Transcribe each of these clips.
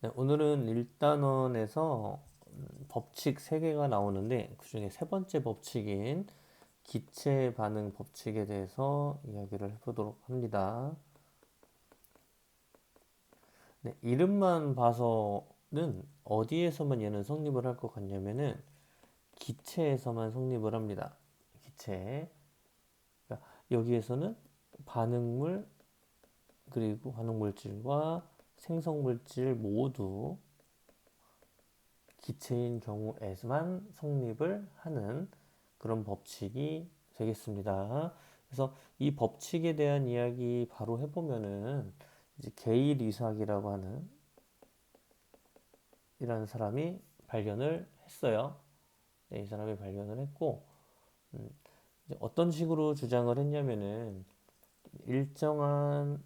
네, 오늘은 1단원에서 법칙 3개가 나오는데 그중에 세 번째 법칙인 기체 반응 법칙에 대해서 이야기를 해보도록 합니다. 네, 이름만 봐서는 어디에서만 얘는 성립을 할 것 같냐면은 기체에서만 성립을 합니다. 기체. 그러니까 여기에서는 반응물 그리고 반응물질과 생성물질 모두 기체인 경우에만 성립을 하는 그런 법칙이 되겠습니다. 그래서 이 법칙에 대한 이야기 바로 해보면은 이제 게일 이삭이라고 하는 이라는 사람이 발견을 했어요. 네, 이 사람이 발견을 했고 이제 어떤 식으로 주장을 했냐면은 일정한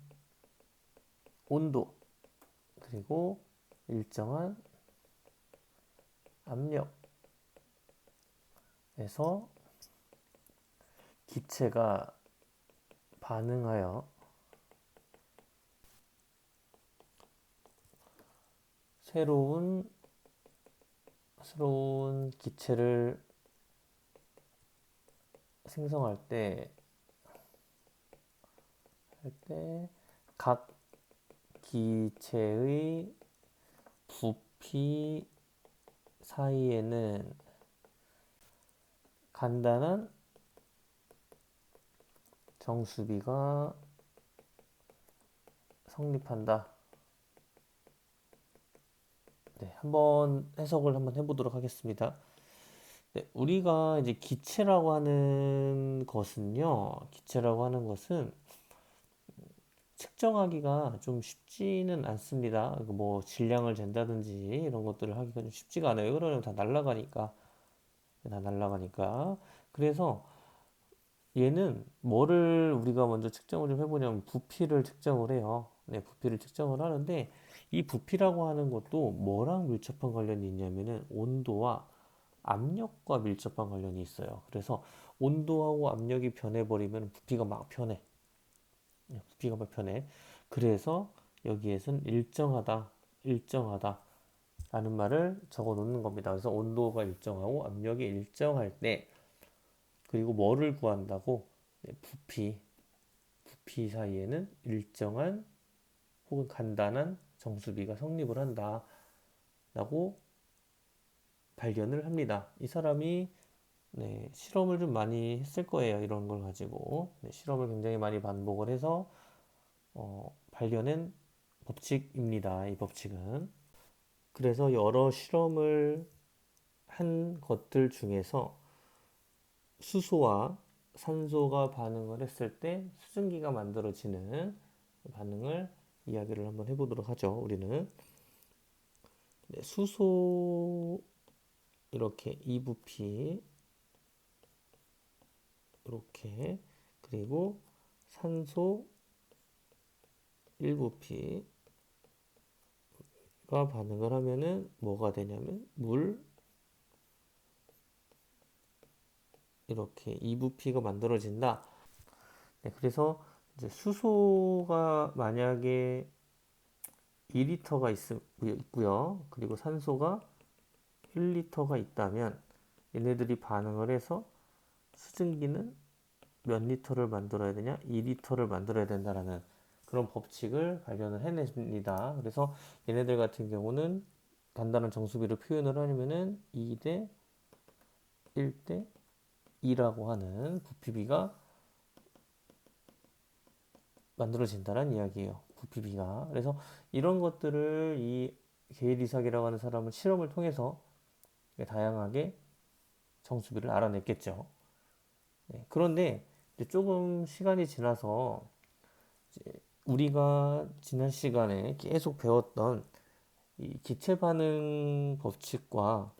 온도 그리고 일정한 압력에서 기체가 반응하여 새로운 기체를 생성할 때, 각 기체의 부피 사이에는 간단한 정수비가 성립한다. 네, 한번 해석을 한번 해보도록 하겠습니다. 네, 우리가 이제 기체라고 하는 것은 측정하기가 좀 쉽지는 않습니다. 뭐 질량을 잰다든지 이런 것들을 하기가 좀 쉽지가 않아요. 그러면 다 날아가니까. 그래서 얘는 뭐를 우리가 먼저 측정을 좀 해보냐면 부피를 측정을 해요. 네, 부피를 측정을 하는데 이 부피라고 하는 것도 뭐랑 밀접한 관련이 있냐면은 온도와 압력과 밀접한 관련이 있어요. 그래서 온도하고 압력이 변해버리면 부피가 막 변해. 네, 부피가 막 변해. 그래서 여기에선 일정하다 라는 말을 적어 놓는 겁니다. 그래서 온도가 일정하고 압력이 일정할 때 그리고 뭐를 구한다고? 네, 부피 사이에는 일정한 혹은 간단한 정수비가 성립을 한다라고 발견을 합니다. 이 사람이 네, 실험을 좀 많이 했을 거예요. 이런 걸 가지고 네, 실험을 굉장히 많이 반복을 해서 발견한 법칙입니다. 이 법칙은. 그래서 여러 실험을 한 것들 중에서 수소와 산소가 반응을 했을 때 수증기가 만들어지는 반응을 이야기를 한번 해보도록 하죠. 우리는 네, 수소 이렇게 2부피 이렇게 그리고 산소 1부피가 반응을 하면은 뭐가 되냐면 물 이렇게 2부피가 만들어진다. 네, 그래서 이제 수소가 만약에 2리터가 있고요. 그리고 산소가 1리터가 있다면 얘네들이 반응을 해서 수증기는 몇 리터를 만들어야 되냐? 2리터를 만들어야 된다라는 그런 법칙을 발견을 해냅니다. 그래서 얘네들 같은 경우는 간단한 정수비를 표현을 하려면은 2대 1대 2라고 하는 부피비가 만들어진다는 이야기예요. 부피비가. 그래서 이런 것들을 이 게일 이삭이라고 하는 사람은 실험을 통해서 다양하게 정수비를 알아냈겠죠. 네, 그런데 조금 시간이 지나서 우리가 지난 시간에 계속 배웠던 이 기체 반응 법칙과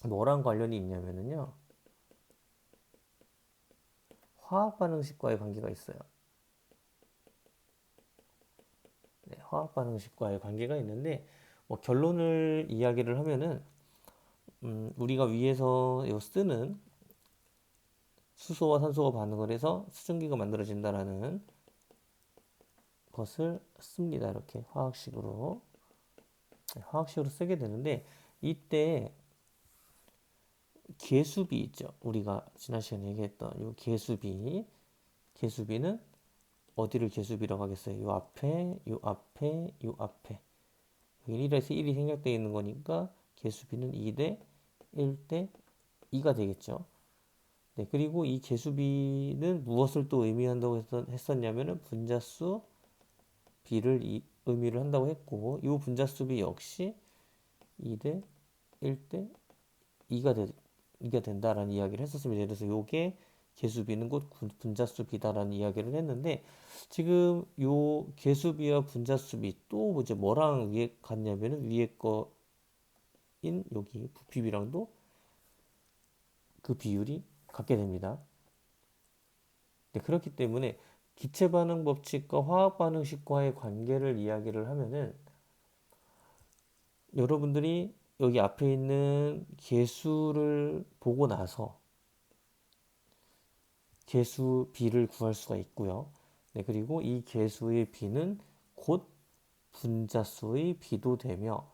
뭐랑 관련이 있냐면요. 화학 반응식과의 관계가 있어요. 네, 화학 반응식과의 관계가 있는데 뭐 결론을 이야기를 하면은 우리가 위에서 쓰는 수소와 산소가 반응을 해서 수증기가 만들어진다라는 것을 씁니다. 이렇게 화학식으로. 화학식으로 쓰게 되는데 이때 계수비 있죠. 우리가 지난 시간에 얘기했던 이 계수비는 어디를 계수비라고 하겠어요? 요 앞에, 요 앞에, 요 앞에. 여기 1에서 1이 생략되어 있는 거니까 계수비는 2대 1대 2가 되겠죠. 네, 그리고 이 계수비는 무엇을 또 의미한다고 했었냐면은 분자수 비를 의미를 한다고 했고, 이 분자수 비 역시 2대 1대 2가 된다라는 이야기를 했었습니다. 그래서 요게 계수비는 곧 분자수비다라는 이야기를 했는데 지금 요 계수비와 분자수비 또 이제 뭐랑 위에 같냐면은 위에 거인 여기 부피비랑도 그 비율이 같게 됩니다. 네, 그렇기 때문에 기체 반응 법칙과 화학 반응식과의 관계를 이야기를 하면은 여러분들이 여기 앞에 있는 계수를 보고 나서 계수 b를 구할 수가 있고요. 네, 그리고 이 계수의 b는 곧 분자수의 b도 되며,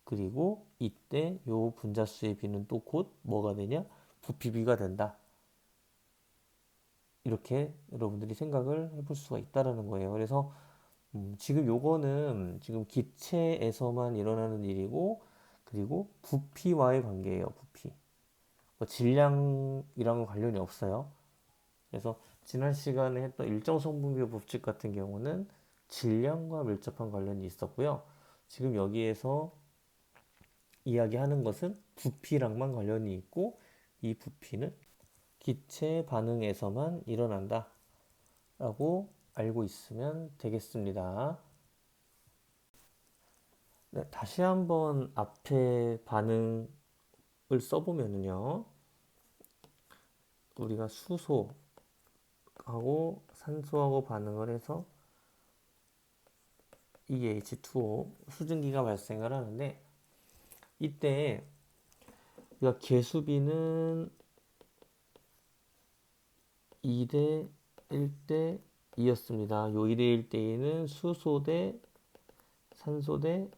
그리고 이때 요 분자수의 b는 또 곧 뭐가 되냐? 부피비가 된다. 이렇게 여러분들이 생각을 해볼 수가 있다라는 거예요. 그래서 지금 요거는 지금 기체에서만 일어나는 일이고, 그리고 부피와의 관계예요. 부피. 뭐 질량이랑은 관련이 없어요. 그래서 지난 시간에 했던 일정 성분비 법칙 같은 경우는 질량과 밀접한 관련이 있었고요. 지금 여기에서 이야기하는 것은 부피랑만 관련이 있고, 이 부피는 기체 반응에서만 일어난다 라고 알고 있으면 되겠습니다. 네, 다시 한번 앞에 반응을 써보면요. 우리가 수소하고 산소하고 반응을 해서 EH2O 수증기가 발생을 하는데 이때 우리가 계수비는 2대 1대 2였습니다. 요 2대 1대 2는 수소 대 산소 대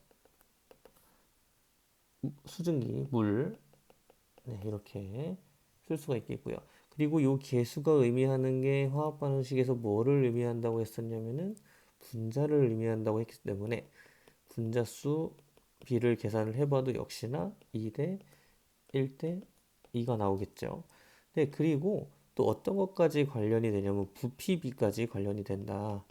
수증기, 물. 네, 이렇게 쓸 수가 있겠고요. 그리고 요 계수가 의미하는 게 화학 반응식에서 뭐를 의미한다고 했었냐면은 분자를 의미한다고 했기 때문에 분자수 비를 계산을 해봐도 역시나 2대 1대 2가 나오겠죠. 네, 그리고 또 어떤 것까지 관련이 되냐면 부피비까지 관련이 된다.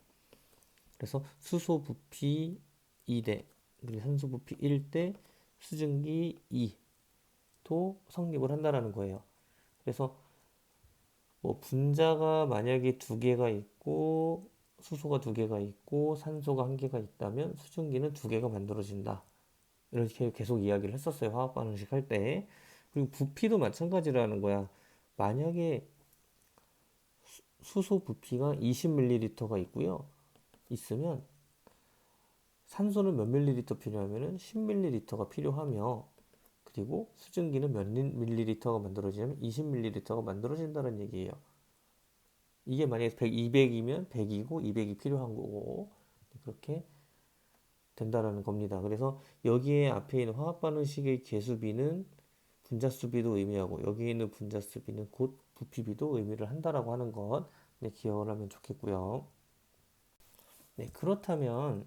그래서 수소 부피 2대, 그리고 산소 부피 1대, 수증기 2도 성립을 한다라는 거예요. 그래서 뭐 분자가 만약에 두 개가 있고 수소가 두 개가 있고 산소가 한 개가 있다면 수증기는 두 개가 만들어진다. 이렇게 계속 이야기를 했었어요. 화학 반응식 할 때. 그리고 부피도 마찬가지라는 거야. 만약에 수소 부피가 20ml가 있고요. 있으면 산소는 몇 ml 필요하면은 10ml가 필요하며 그리고 수증기는 몇 ml가 만들어지냐면 20ml가 만들어진다는 얘기예요. 이게 만약에 100, 200이면 100이고 200이 필요한 거고 그렇게 된다라는 겁니다. 그래서 여기에 앞에 있는 화학 반응식의 계수비는 분자수비도 의미하고 여기 있는 분자수비는 곧 부피비도 의미를 한다라고 하는 것 네, 기억을 하면 좋겠고요. 네, 그렇다면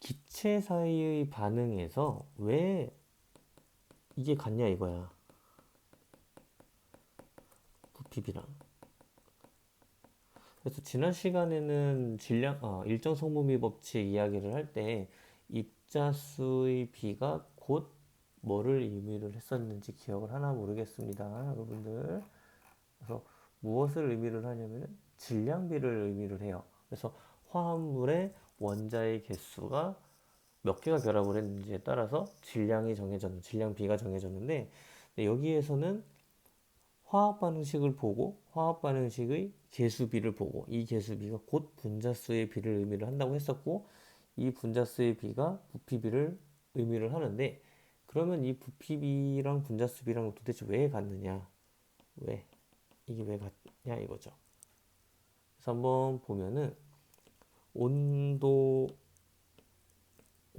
기체 사이의 반응에서 왜 이게 같냐 이거야. 부피비랑. 그래서 지난 시간에는 일정 성분비 법칙 이야기를 할 때 입자수의 비가 곧 뭐를 의미를 했었는지 기억을 하나 모르겠습니다. 여러분들. 그래서 무엇을 의미를 하냐면 질량비를 의미를 해요. 그래서 화합물의 원자의 개수가 몇 개가 결합을 했는지에 따라서 질량비가 정해졌는데 여기에서는 화학 반응식을 보고 화학 반응식의 계수비를 보고 이 계수비가 곧 분자수의 비를 의미를 한다고 했었고 이 분자수의 비가 부피비를 의미를 하는데 그러면 이 부피비랑 분자수비랑 도대체 왜 같느냐? 왜? 이게 왜 같냐 이거죠. 그래서 한번 보면은 온도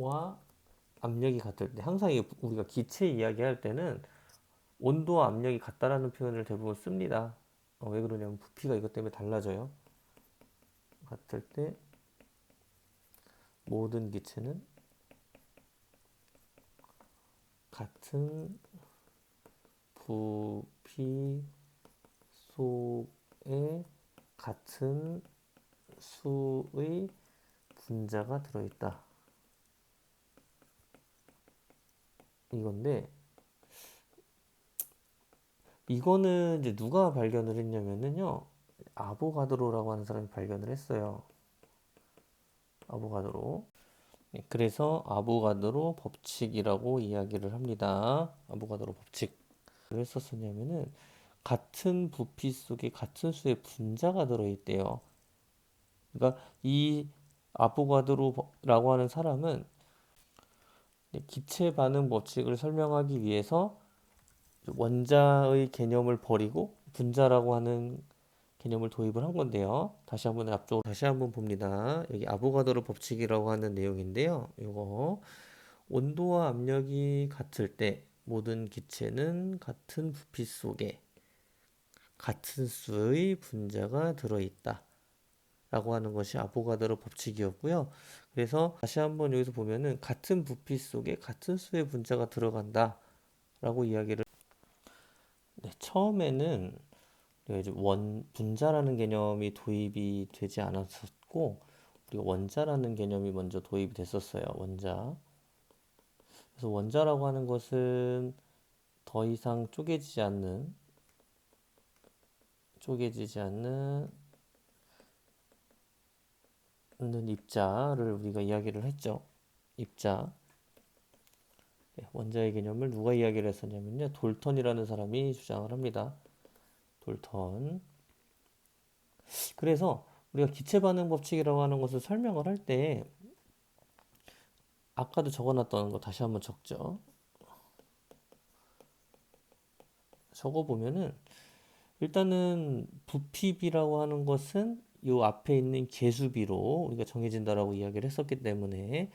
온도와 압력이 같을 때 항상 우리가 기체 이야기할 때는 온도와 압력이 같다라는 표현을 대부분 씁니다. 왜 그러냐면 부피가 이것 때문에 달라져요. 같을 때 모든 기체는 같은 부피 속에 같은 수의 분자가 들어있다. 이건데 이거는 이제 누가 발견을 했냐면요. 아보가드로라고 하는 사람이 발견을 했어요. 아보가드로. 그래서 아보가드로 법칙이라고 이야기를 합니다. 아보가드로 법칙. 왜 썼었냐면은 같은 부피 속에 같은 수의 분자가 들어있대요. 그러니까 이 아보가드로라고 하는 사람은 기체 반응 법칙을 설명하기 위해서 원자의 개념을 버리고 분자라고 하는 개념을 도입을 한 건데요. 앞쪽으로 다시 한번 봅니다. 여기 아보가드로 법칙이라고 하는 내용인데요. 이거 온도와 압력이 같을 때 모든 기체는 같은 부피 속에 같은 수의 분자가 들어있다. 라고 하는 것이 아보가드로 법칙이었고요. 그래서 다시 한번 여기서 보면은 같은 부피 속에 같은 수의 분자가 들어간다. 라고 이야기를 네, 처음에는 우리가 이제 분자라는 개념이 도입이 되지 않았었고 우리가 원자라는 개념이 먼저 도입이 됐었어요. 원자. 그래서 원자라고 하는 것은 더 이상 쪼개지지 않는 입자를 우리가 이야기를 했죠. 입자. 네, 원자의 개념을 누가 이야기를 했었냐면요. 돌턴이라는 사람이 주장을 합니다. 돌턴. 그래서 우리가 기체 반응 법칙이라고 하는 것을 설명을 할 때 아까도 적어놨던 거 다시 한번 적죠. 적어보면은 일단은 부피비라고 하는 것은 요 앞에 있는 계수비로 우리가 정해진다라고 이야기를 했었기 때문에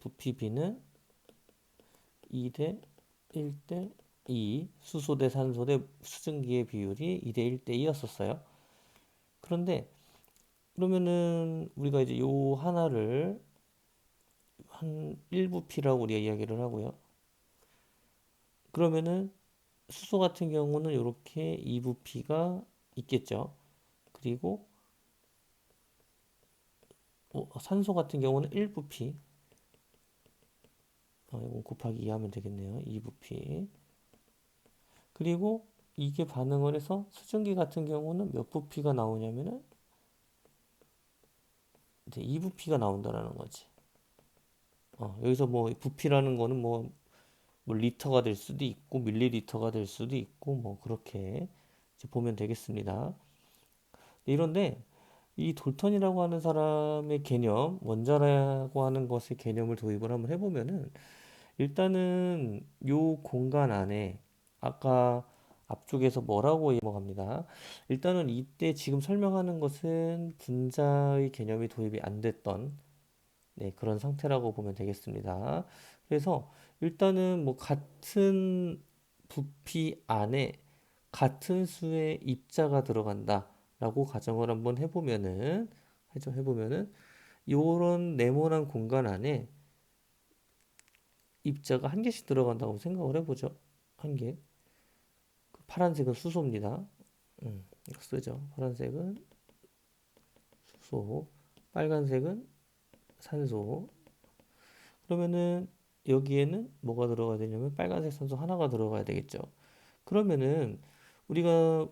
부피비는 2대 1대 2 수소 대 산소 대 수증기의 비율이 2대 1대 2였었어요. 그런데 그러면은 우리가 이제 요 하나를 한 1부피라고 우리가 이야기를 하고요. 그러면은 수소 같은 경우는 이렇게 2부피가 있겠죠. 그리고 산소 같은 경우는 1부피. 이건 곱하기 2 하면 되겠네요. 2부피. 그리고 이게 반응을 해서 수증기 같은 경우는 몇 부피가 나오냐면은 이제 2부피가 나온다라는 거지. 여기서 뭐 부피라는 거는 뭐 리터가 될 수도 있고 밀리리터가 될 수도 있고 뭐 그렇게 이제 보면 되겠습니다. 이런데 이 돌턴이라고 하는 사람의 개념, 원자라고 하는 것의 개념을 도입을 한번 해보면은 일단은 요 공간 안에 아까 앞쪽에서 뭐라고 넘어갑니다. 일단은 이때 지금 설명하는 것은 분자의 개념이 도입이 안 됐던 네, 그런 상태라고 보면 되겠습니다. 그래서 일단은 뭐 같은 부피 안에 같은 수의 입자가 들어간다라고 가정을 한번 해보면은 요런 네모난 공간 안에 입자가 한 개씩 들어간다고 생각을 해보죠. 한 개. 파란색은 수소입니다. 이거 쓰죠. 파란색은 수소, 빨간색은 산소. 그러면은 여기에는 뭐가 들어가야 되냐면 빨간색 산소 하나가 들어가야 되겠죠. 그러면은 우리가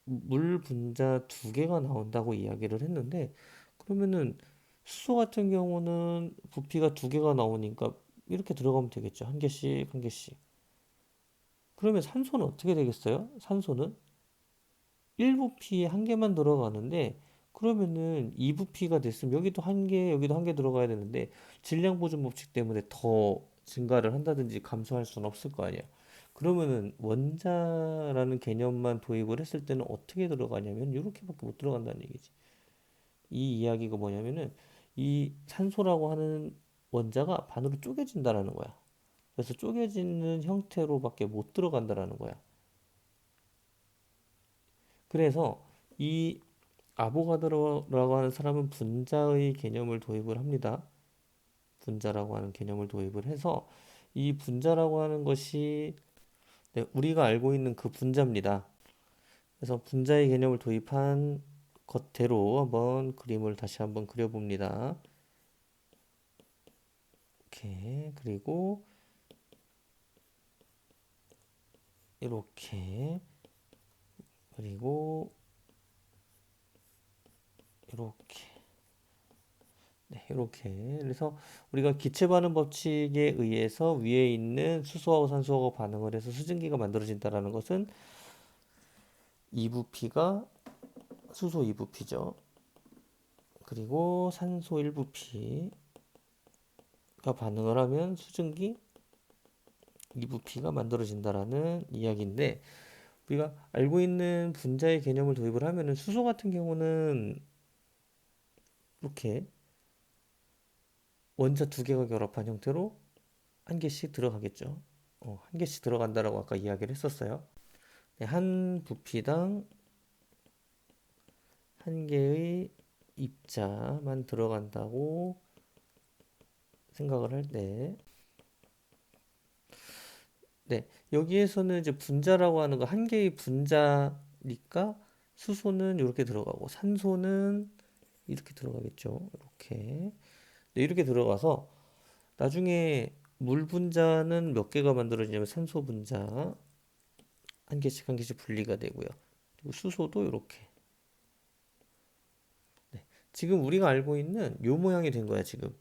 물 분자 두 개가 나온다고 이야기를 했는데 그러면은 수소 같은 경우는 부피가 두 개가 나오니까 이렇게 들어가면 되겠죠. 한 개씩 한 개씩. 그러면 산소는 어떻게 되겠어요? 산소는 1부피에 한 개만 들어가는데 그러면은 2부피가 됐으면 여기도 한 개, 여기도 한 개 들어가야 되는데 질량 보존 법칙 때문에 더 증가를 한다든지 감소할 수는 없을 거 아니야. 그러면은 원자라는 개념만 도입을 했을 때는 어떻게 들어가냐면 이렇게밖에 못 들어간다는 얘기지. 이 이야기가 뭐냐면은 이 산소라고 하는 원자가 반으로 쪼개진다라는 거야. 그래서 쪼개지는 형태로밖에 못 들어간다라는 거야. 그래서 이 아보가드로라고 하는 사람은 분자의 개념을 도입을 합니다. 분자라고 하는 개념을 도입을 해서 이 분자라고 하는 것이 네, 우리가 알고 있는 그 분자입니다. 그래서 분자의 개념을 도입한 것대로 한번 그림을 다시 한번 그려봅니다. 이렇게 그리고 이렇게 그리고 이렇게 네, 이렇게 그래서 우리가 기체 반응 법칙에 의해서 위에 있는 수소하고 산소하고 반응을 해서 수증기가 만들어진다라는 것은 2부피가 수소 2부피죠. 그리고 산소 1부피가 반응을 하면 수증기 2부피가 만들어진다라는 이야기인데 우리가 알고 있는 분자의 개념을 도입을 하면은 수소 같은 경우는 이렇게 원자 두 개가 결합한 형태로 한 개씩 들어가겠죠. 한 개씩 들어간다라고 아까 이야기를 했었어요. 네, 한 부피당 한 개의 입자만 들어간다고 생각을 할 때, 네, 여기에서는 이제 분자라고 하는 거 한 개의 분자니까 수소는 이렇게 들어가고 산소는 이렇게 들어가겠죠. 이렇게. 네, 이렇게 들어가서 나중에 물 분자는 몇 개가 만들어지냐면 산소 분자 한 개씩 한 개씩 분리가 되고요. 그리고 수소도 이렇게. 네. 지금 우리가 알고 있는 요 모양이 된 거야, 지금.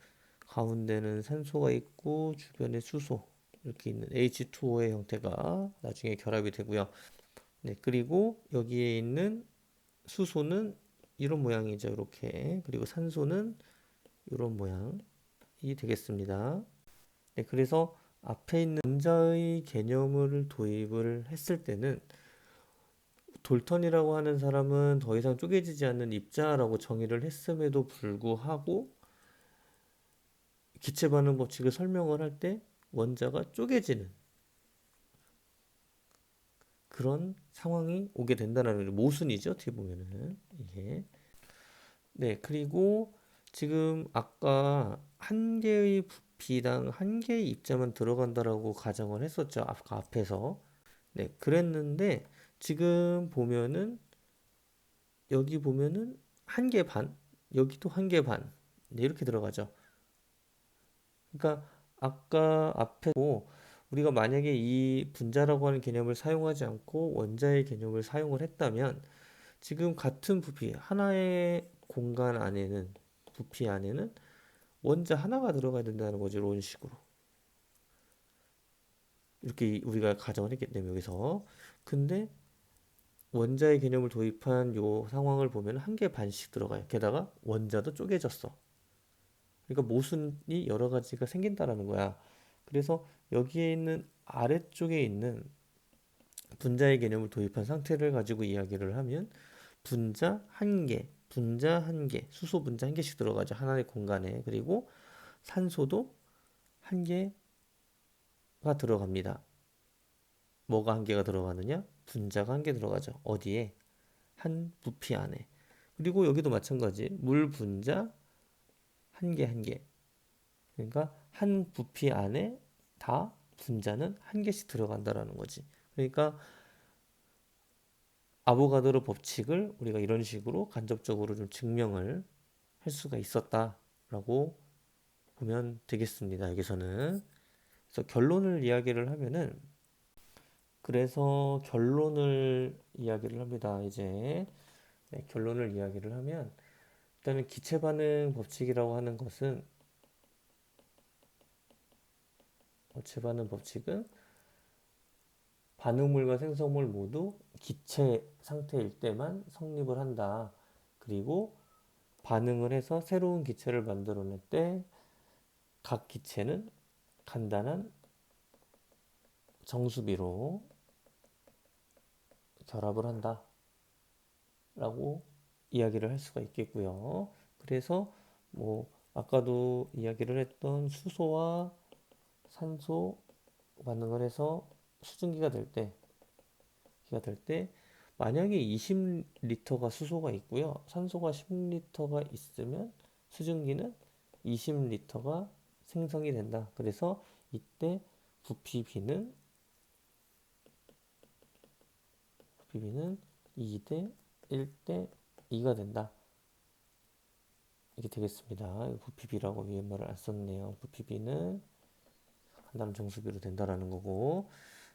가운데는 산소가 있고 주변에 수소 이렇게 있는 H2O의 형태가 나중에 결합이 되고요. 네, 그리고 여기에 있는 수소는 이런 모양이죠, 이렇게. 그리고 산소는 이런 모양이 되겠습니다. 네, 그래서 앞에 있는 분자의 개념을 도입을 했을 때는 돌턴이라고 하는 사람은 더 이상 쪼개지지 않는 입자라고 정의를 했음에도 불구하고 기체 반응 법칙을 설명을 할 때 원자가 쪼개지는 그런 상황이 오게 된다는 모순이죠. 어떻게 보면은 이게. 네, 그리고 지금 아까 한 개의 부피당 한 개의 입자만 들어간다라고 가정을 했었죠. 아까 앞에서. 네, 그랬는데 지금 보면은 여기 보면은 한 개 반, 여기도 한 개 반. 네, 이렇게 들어가죠. 그러니까 아까 앞에 우리가 만약에 이 분자라고 하는 개념을 사용하지 않고 원자의 개념을 사용을 했다면 지금 같은 부피 하나의 공간 안에는 부피 안에는 원자 하나가 들어가야 된다는 거죠. 이런 식으로. 이렇게 우리가 가정을 했기 때문에 여기서. 근데 원자의 개념을 도입한 요 상황을 보면 한 개 반씩 들어가요. 게다가 원자도 쪼개졌어. 그러니까 모순이 여러 가지가 생긴다라는 거야. 그래서 여기에 있는 아래쪽에 있는 분자의 개념을 도입한 상태를 가지고 이야기를 하면 분자 한 개, 분자 한 개, 수소 분자 한 개씩 들어가죠. 하나의 공간에. 그리고 산소도 한 개가 들어갑니다. 뭐가 한 개가 들어가느냐? 분자가 한 개 들어가죠. 어디에? 한 부피 안에. 그리고 여기도 마찬가지. 물 분자 한 개 한 개. 그러니까 한 부피 안에 다 분자는 한 개씩 들어간다라는 거지. 그러니까 아보가드로 법칙을 우리가 이런 식으로 간접적으로 좀 증명을 할 수가 있었다라고 보면 되겠습니다. 여기서는. 그래서 결론을 이야기를 하면은 그래서 결론을 이야기를 합니다. 이제 네, 결론을 이야기를 하면 일단은 기체 반응 법칙이라고 하는 것은 기체 반응 법칙은 반응물과 생성물 모두 기체 상태일 때만 성립을 한다. 그리고 반응을 해서 새로운 기체를 만들어낼 때 각 기체는 간단한 정수비로 결합을 한다라고 이야기를 할 수가 있겠고요. 그래서 뭐 아까도 이야기를 했던 수소와 산소 반응을 해서 수증기가 될 때, 기가 될 때, 만약에 20리터가 수소가 있고요. 산소가 10리터가 있으면 수증기는 20리터가 생성이 된다. 그래서 이때 부피비는 2대 1대 2가 된다. 이게 되겠습니다. 부피비라고 위에 말을 안 썼네요. 부피비는 한다는 정수비로 된다라는 거고.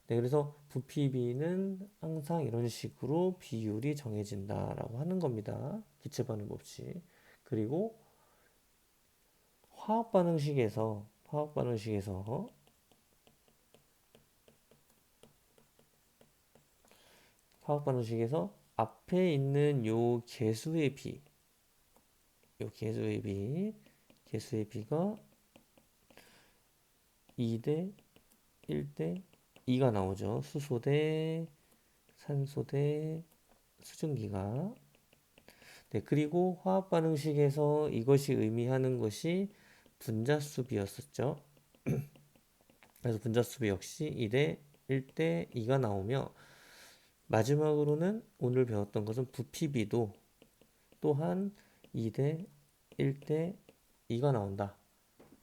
네, 그래서 부피비는 항상 이런 식으로 비율이 정해진다라고 하는 겁니다. 기체 반응 법칙. 그리고 화학 반응식에서 앞에 있는 요 개수의 비가 2대 1대 2가 나오죠. 수소 대 산소 대 수증기가. 네, 그리고 화학 반응식에서 이것이 의미하는 것이 분자수비였었죠. 그래서 분자수비 역시 2대 1대 2가 나오며 마지막으로는 오늘 배웠던 것은 부피비도 또한 2대 1대 2가 나온다.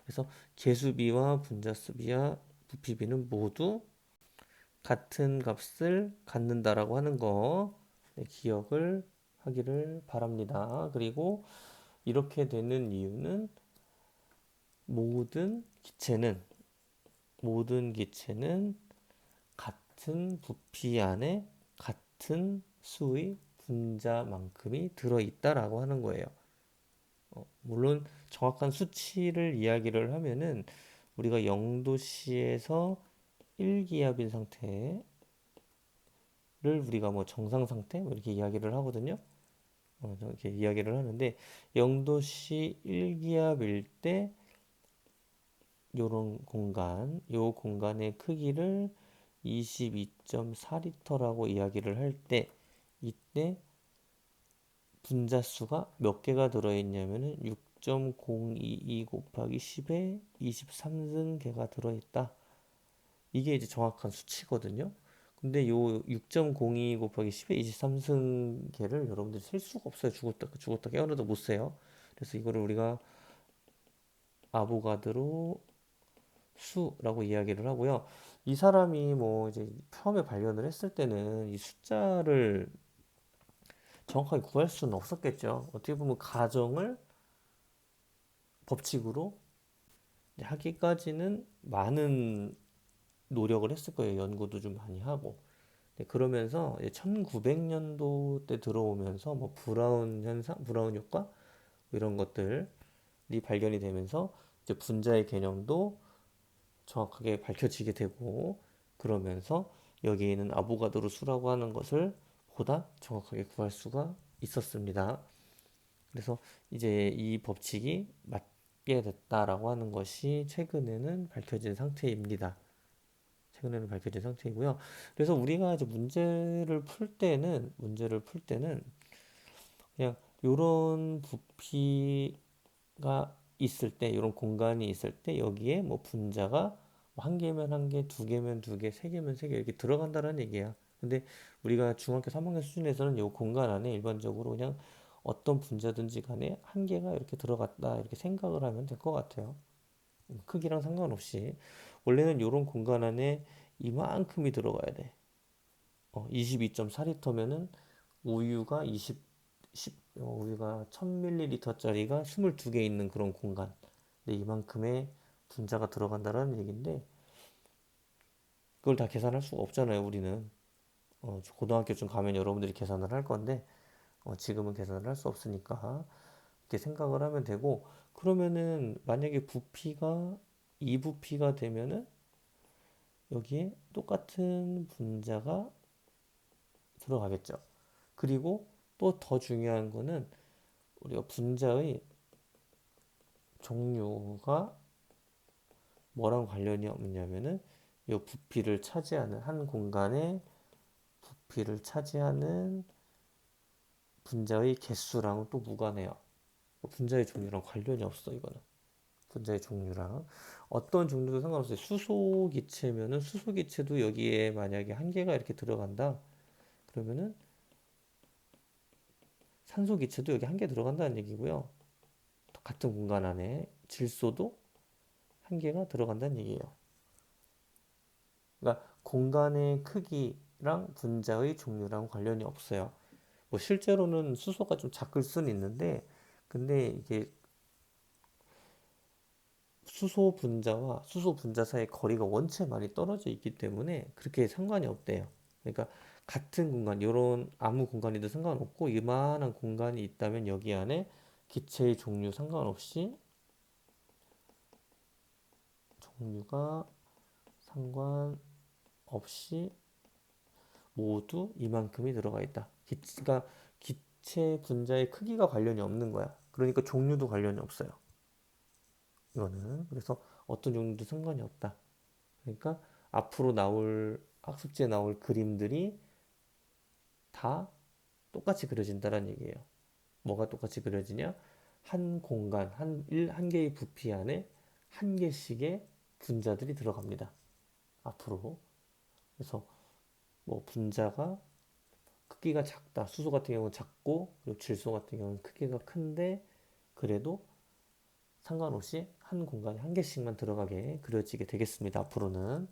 그래서 개수비와 분자수비와 부피비는 모두 같은 값을 갖는다라고 하는 거 네, 기억을 하기를 바랍니다. 그리고 이렇게 되는 이유는 모든 기체는 같은 부피 안에 같은 수의 분자만큼이 들어있다라고 하는 거예요. 물론 정확한 수치를 이야기를 하면은 우리가 0도씨에서 1기압인 상태를 우리가 뭐 정상 상태 뭐 이렇게 이야기를 하거든요. 이렇게 이야기를 하는데 0도씨 1기압일 때 요 공간의 크기를 22.4리터라고 이야기를 할 때 이때 분자수가 몇 개가 들어있냐면은 6.022 곱하기 10에 23승계가 들어있다. 이게 이제 정확한 수치거든요. 근데 요 6.02 곱하기 10에 23승계를 여러분들이 셀 수가 없어요. 죽었다 깨어나도 못 세요. 그래서 이거를 우리가 아보가드로 수라고 이야기를 하고요. 이 사람이 뭐 이제 처음에 발견을 했을 때는 이 숫자를 정확하게 구할 수는 없었겠죠. 어떻게 보면 가정을 법칙으로 하기까지는 많은 노력을 했을 거예요. 연구도 좀 많이 하고. 네, 그러면서 1900년도 때 들어오면서 뭐 브라운 현상, 브라운 효과 뭐 이런 것들이 발견이 되면서 이제 분자의 개념도 정확하게 밝혀지게 되고 그러면서 여기에는 아보가드로 수라고 하는 것을 보다 정확하게 구할 수가 있었습니다. 그래서 이제 이 법칙이 맞게 됐다라고 하는 것이 최근에는 밝혀진 상태입니다. 최근에는 밝혀진 상태이고요. 그래서 우리가 이제 문제를 풀 때는 그냥 요런 부피가 있을 때, 이런 공간이 있을 때 여기에 뭐 분자가 한 개면 한 개, 두 개면 두 개, 세 개면 세 개 이렇게 들어간다는 얘기야. 근데 우리가 중학교 3학년 수준에서는 이 공간 안에 일반적으로 그냥 어떤 분자든지 간에 한 개가 이렇게 들어갔다 이렇게 생각을 하면 될 것 같아요. 크기랑 상관없이 원래는 이런 공간 안에 이만큼이 들어가야 돼. 22.4리터면은 우유가 1000ml짜리가 22개 있는 그런 공간. 근데 이만큼의 분자가 들어간다라는 얘기인데 그걸 다 계산할 수가 없잖아요, 우리는. 고등학교쯤 가면 여러분들이 계산을 할 건데 지금은 계산을 할 수 없으니까 이렇게 생각을 하면 되고 그러면은 만약에 부피가 2부피가 되면은 여기에 똑같은 분자가 들어가겠죠. 그리고 또 더 중요한 거는 우리가 분자의 종류가 뭐랑 관련이 없냐면은 이 부피를 차지하는 한 공간의 부피를 차지하는 분자의 개수랑 또 무관해요. 분자의 종류랑 관련이 없어, 이거는. 분자의 종류랑. 어떤 종류도 상관없어요. 수소기체면은 수소기체도 여기에 만약에 한 개가 이렇게 들어간다. 그러면은 산소기체도 여기 한 개 들어간다는 얘기고요. 같은 공간 안에 질소도 한 개가 들어간다는 얘기예요. 그러니까 공간의 크기랑 분자의 종류랑 관련이 없어요. 뭐 실제로는 수소가 좀 작을 수는 있는데, 근데 이게 수소 분자와 수소 분자 사이의 거리가 원체 많이 떨어져 있기 때문에 그렇게 상관이 없대요. 그러니까 같은 공간, 이런 아무 공간이든 상관없고 이만한 공간이 있다면 여기 안에 기체의 종류 상관없이 종류가 상관없이 모두 이만큼이 들어가 있다. 그러니까 기체 분자의 크기가 관련이 없는 거야. 그러니까 종류도 관련이 없어요. 이거는 그래서 어떤 종류도 상관이 없다. 그러니까 앞으로 나올 학습지에 나올 그림들이 다 똑같이 그려진다는 얘기예요. 뭐가 똑같이 그려지냐? 한 공간, 한 개의 부피 안에 한 개씩의 분자들이 들어갑니다. 앞으로. 그래서 뭐 분자가 크기가 작다. 수소 같은 경우는 작고, 그리고 질소 같은 경우는 크기가 큰데, 그래도 상관없이 한 공간에 한 개씩만 들어가게 그려지게 되겠습니다. 앞으로는.